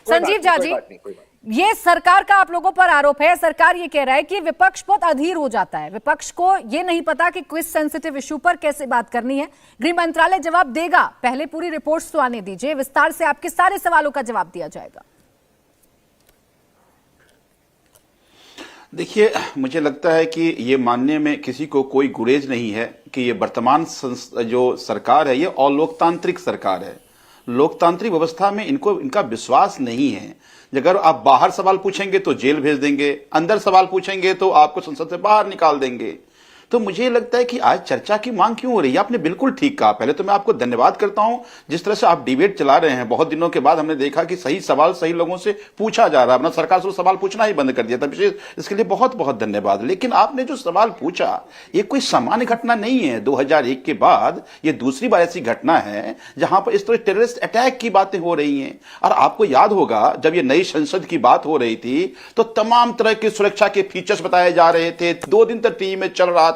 संजीव झा जी, ये सरकार का आप लोगों पर आरोप है, सरकार ये कह रहा है कि विपक्ष बहुत अधीर हो जाता है, विपक्ष को ये नहीं पता कि किस सेंसिटिव इशू पर कैसे बात करनी है। गृह मंत्रालय जवाब देगा, पहले पूरी रिपोर्ट्स तो आने दीजिए, विस्तार से आपके सारे सवालों का जवाब दिया जाएगा। देखिए, मुझे लगता है कि ये मानने में किसी को कोई गुरेज नहीं है कि ये वर्तमान जो सरकार है ये अलोकतांत्रिक सरकार है। लोकतांत्रिक व्यवस्था में इनका विश्वास नहीं है। अगर आप बाहर सवाल पूछेंगे तो जेल भेज देंगे, अंदर सवाल पूछेंगे तो आपको संसद से बाहर निकाल देंगे। तो मुझे लगता है कि आज चर्चा की मांग क्यों हो रही है। आपने बिल्कुल ठीक कहा। पहले तो मैं आपको धन्यवाद करता हूं जिस तरह से आप डिबेट चला रहे हैं। बहुत दिनों के बाद हमने देखा कि सही सवाल सही लोगों से पूछा जा रहा है, अपना सरकार से सवाल पूछना ही बंद कर दिया था। विशेष इसके लिए बहुत बहुत धन्यवाद। लेकिन आपने जो सवाल पूछा ये कोई सामान्य घटना नहीं है। 2001 के बाद ये दूसरी बार ऐसी घटना है जहां पर इस तरह टेररिस्ट अटैक की बातें हो रही हैं। और आपको याद होगा जब ये नई संसद की बात हो रही थी तो तमाम तरह की सुरक्षा के फीचर्स बताए जा रहे थे। 2 दिन तक टीवी में चल रहा था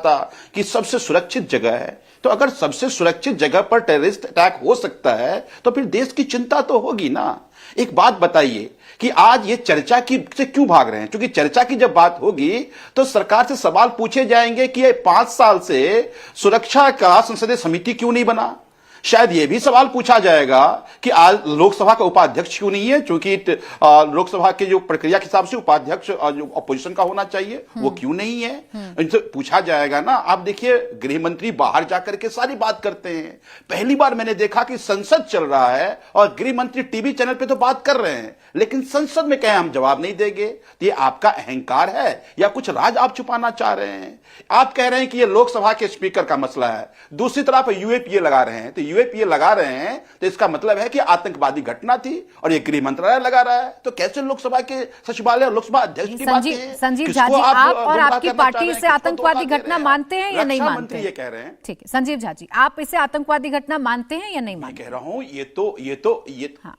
कि सबसे सुरक्षित जगह है। तो अगर सबसे सुरक्षित जगह पर टेररिस्ट अटैक हो सकता है तो फिर देश की चिंता तो होगी ना। एक बात बताइए कि आज ये चर्चा की से क्यों भाग रहे हैं? क्योंकि चर्चा की जब बात होगी तो सरकार से सवाल पूछे जाएंगे कि ये 5 साल से सुरक्षा का संसदीय समिति क्यों नहीं बना। शायद यह भी सवाल पूछा जाएगा कि आज लोकसभा का उपाध्यक्ष क्यों नहीं है, क्योंकि लोकसभा के जो प्रक्रिया के हिसाब से उपाध्यक्ष जो अपोजिशन का होना चाहिए वो क्यों नहीं है, इनसे पूछा जाएगा ना। आप देखिए गृह मंत्री बाहर जाकर के सारी बात करते हैं। पहली बार मैंने देखा कि संसद चल रहा है और गृह मंत्री टीवी चैनल पे तो बात कर रहे हैं लेकिन संसद में कहें हम जवाब नहीं देंगे। तो ये आपका अहंकार है या कुछ राज आप छुपाना चाह रहे हैं? आप कह रहे हैं कि ये लोकसभा के स्पीकर का मसला है, दूसरी तरफ यूएपीए लगा रहे हैं। तो यूएपीए लगा रहे हैं तो इसका मतलब है कि आतंकवादी घटना थी और ये गृह मंत्रालय लगा रहा है। तो कैसे लोकसभा के सचिवालय और लोकसभा अध्यक्ष की बात है? संजीव झा जी, आप और आपकी पार्टी इसे आतांकवादी घटना मानते हैं या नहीं मानते? ये कह रहे हैं। ठीक है संजीव झा जी, आप इसे आतंकवादी घटना मानते हैं या नहीं मानते? कह रहा हूं ये हाँ।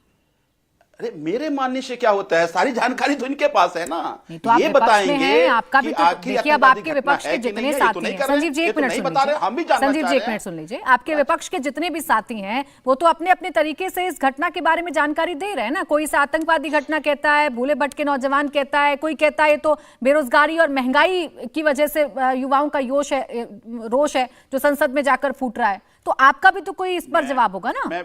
अरे मेरे मानने से क्या होता है? सारी जानकारी तो इनके पास है ना। तो ये बताएंगे आपका भी तो देखिए, अब आपके विपक्ष के जितने साथी हैं, संजीव जी एक मिनट सुन लीजिए, संजीव जी एक मिनट सुन लीजिए। आपके विपक्ष के जितने भी साथी हैं वो तो अपने अपने तरीके से इस घटना के बारे में जानकारी दे रहे हैं ना। कोई इसे आतंकवादी घटना कहता है, भूले भटके नौजवान कहता है, कोई कहता है तो बेरोजगारी और महंगाई की वजह से युवाओं का रोष है जो संसद में जाकर फूट रहा है। तो आपका भी तो कोई इस पर जवाब होगा ना।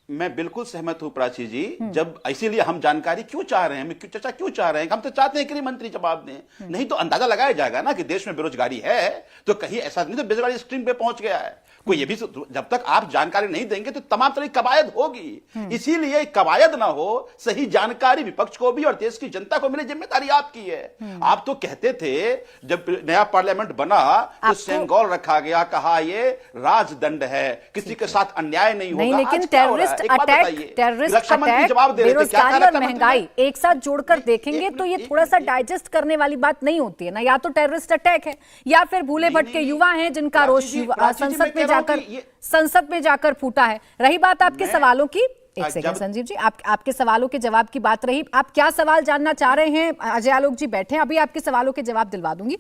मैं बिल्कुल सहमत हूं प्राची जी। जब इसीलिए हम जानकारी क्यों चाह रहे हैं, हम चर्चा क्यों चाह रहे हैं? हम तो चाहते हैं गृह मंत्री जवाब दें। नहीं तो अंदाजा लगाया जाएगा ना कि देश में बेरोजगारी है तो कहीं ऐसा नहीं तो बेरोजगारी स्क्रीन पे पहुंच गया है कोई। ये भी जब तक आप जानकारी नहीं देंगे तो तमाम तरह की कवायद होगी। इसीलिए कवायद ना हो, सही जानकारी विपक्ष को भी और देश की जनता को मिले, जिम्मेदारी आपकी है। आप तो कहते थे जब नया पार्लियामेंट बना तो सेंगोल रखा गया, कहा ये राजदंड है, किसी के साथ अन्याय नहीं होगा। लेकिन टेररिस्ट अटैक, बेरोजगारी और महंगाई एक साथ जोड़कर देखेंगे तो ये थोड़ा सा डाइजेस्ट करने वाली बात नहीं होती है ना। या तो टेररिस्ट अटैक है या फिर भूले भटके युवा हैं जिनका रोष संसद में जाकर फूटा है। रही बात आपके सवालों की, एक सेकंड संजीव जी, आपके सवालों के जवाब की बात रही। आप क्या सवाल जानना चाह रहे हैं? अजय आलोक जी बैठे हैं, अभी आपके सवालों के जवाब दिलवा दूंगी।